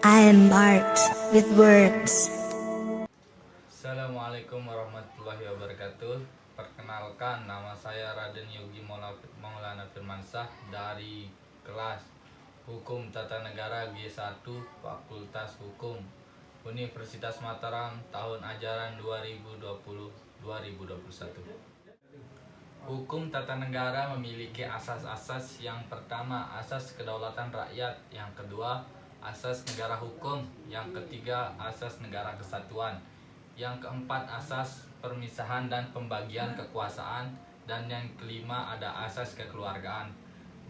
I embarked with words. Assalamualaikum warahmatullahi wabarakatuh. Perkenalkan, nama saya Raden Yogi Maulana Firmansyah dari kelas Hukum Tata Negara G1 Fakultas Hukum Universitas Mataram tahun ajaran 2020-2021. Hukum tata negara memiliki asas-asas. Yang pertama, asas kedaulatan rakyat. Yang kedua, asas negara hukum. Yang ketiga, asas negara kesatuan. Yang keempat, asas permisahan dan pembagian kekuasaan. Dan yang kelima, ada asas kekeluargaan.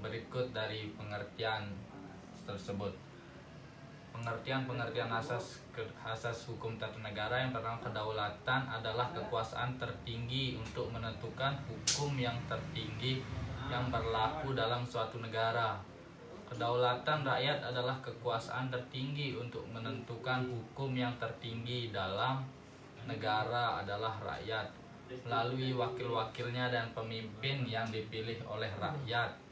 Berikut dari pengertian tersebut. Pengertian asas hukum tata negara. Yang pertama, kedaulatan adalah kekuasaan tertinggi untuk menentukan hukum yang tertinggi yang berlaku dalam suatu negara. Kedaulatan rakyat adalah kekuasaan tertinggi untuk menentukan hukum yang tertinggi dalam negara adalah rakyat melalui wakil-wakilnya dan pemimpin yang dipilih oleh rakyat.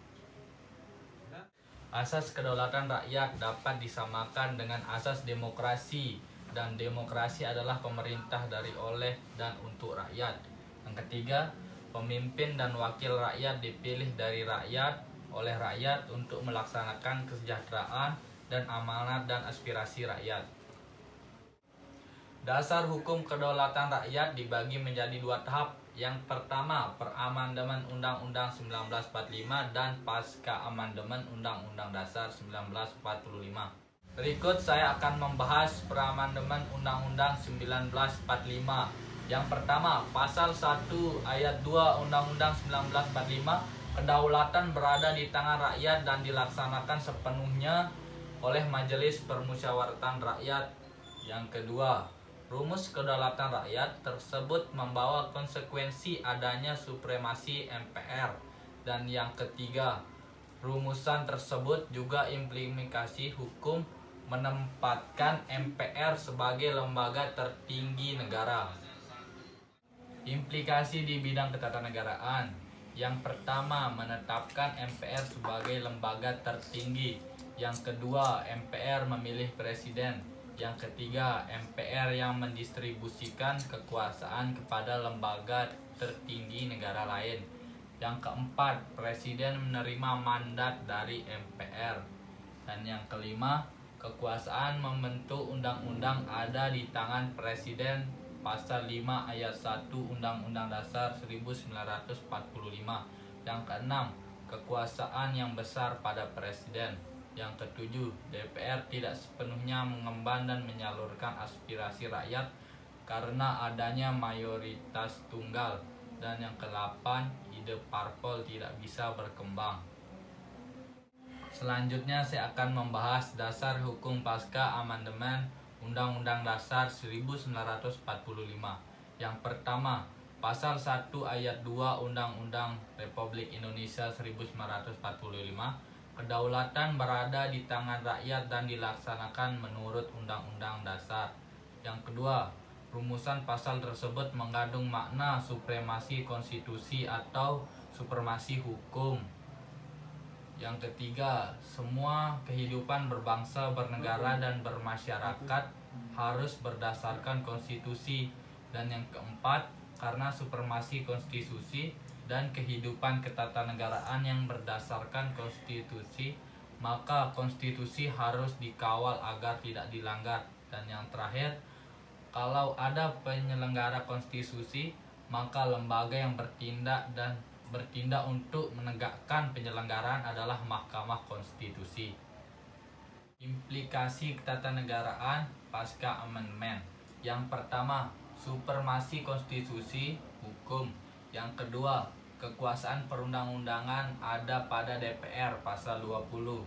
Asas kedaulatan rakyat dapat disamakan dengan asas demokrasi, dan demokrasi adalah pemerintah dari, oleh, dan untuk rakyat. Yang ketiga, pemimpin dan wakil rakyat dipilih dari rakyat, oleh rakyat untuk melaksanakan kesejahteraan dan amanat dan aspirasi rakyat. Dasar hukum kedaulatan rakyat dibagi menjadi dua tahap. Yang pertama, peramandemen Undang-Undang 1945 dan pasca amandemen Undang-Undang Dasar 1945. Berikut saya akan membahas peramandemen Undang-Undang 1945. Yang pertama, pasal 1 ayat 2 Undang-Undang 1945, kedaulatan berada di tangan rakyat dan dilaksanakan sepenuhnya oleh Majelis Permusyawaratan Rakyat. Yang kedua, rumus kedaulatan rakyat tersebut membawa konsekuensi adanya supremasi MPR. Dan yang ketiga, rumusan tersebut juga implikasi hukum menempatkan MPR sebagai lembaga tertinggi negara. Implikasi di bidang ketatanegaraan. Yang pertama, menetapkan MPR sebagai lembaga tertinggi. Yang kedua, MPR memilih presiden. Yang ketiga, MPR yang mendistribusikan kekuasaan kepada lembaga tertinggi negara lain. Yang keempat, presiden menerima mandat dari MPR. Dan yang kelima, kekuasaan membentuk undang-undang ada di tangan presiden. Pasal 5 ayat 1 Undang-Undang Dasar 1945. Yang keenam, kekuasaan yang besar pada presiden. Yang ketujuh, DPR tidak sepenuhnya mengemban dan menyalurkan aspirasi rakyat karena adanya mayoritas tunggal. Dan yang kedelapan, ide parpol tidak bisa berkembang. Selanjutnya saya akan membahas dasar hukum pasca amandemen Undang-Undang Dasar 1945. Yang pertama, pasal 1 ayat 2 Undang-Undang Republik Indonesia 1945, kedaulatan berada di tangan rakyat dan dilaksanakan menurut Undang-Undang Dasar. Yang kedua, rumusan pasal tersebut mengandung makna supremasi konstitusi atau supremasi hukum. Yang ketiga, semua kehidupan berbangsa, bernegara, dan bermasyarakat harus berdasarkan konstitusi. Dan yang keempat, karena supremasi konstitusi dan kehidupan ketatanegaraan yang berdasarkan konstitusi, maka konstitusi harus dikawal agar tidak dilanggar. Dan yang terakhir, kalau ada penyelenggara konstitusi, maka lembaga yang bertindak untuk menegakkan penyelenggaraan adalah Mahkamah Konstitusi. Implikasi ketatanegaraan pasca amandemen. Yang pertama, supremasi konstitusi hukum. Yang kedua, kekuasaan perundang-undangan ada pada DPR pasal 20.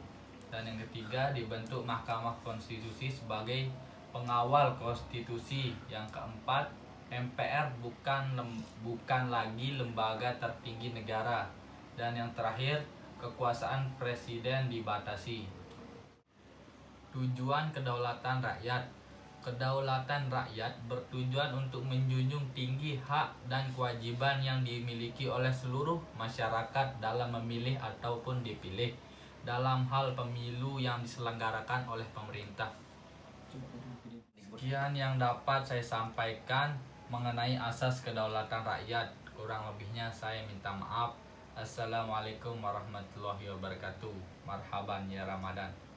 Dan yang ketiga, dibentuk Mahkamah Konstitusi sebagai pengawal konstitusi. Yang keempat, MPR bukan lagi lembaga tertinggi negara. Dan yang terakhir, kekuasaan presiden dibatasi. Tujuan kedaulatan rakyat. Kedaulatan rakyat bertujuan untuk menjunjung tinggi hak dan kewajiban yang dimiliki oleh seluruh masyarakat dalam memilih ataupun dipilih dalam hal pemilu yang diselenggarakan oleh pemerintah. Sekian yang dapat saya sampaikan mengenai asas kedaulatan rakyat. Kurang lebihnya saya minta maaf. Assalamualaikum warahmatullahi wabarakatuh. Marhaban ya Ramadan.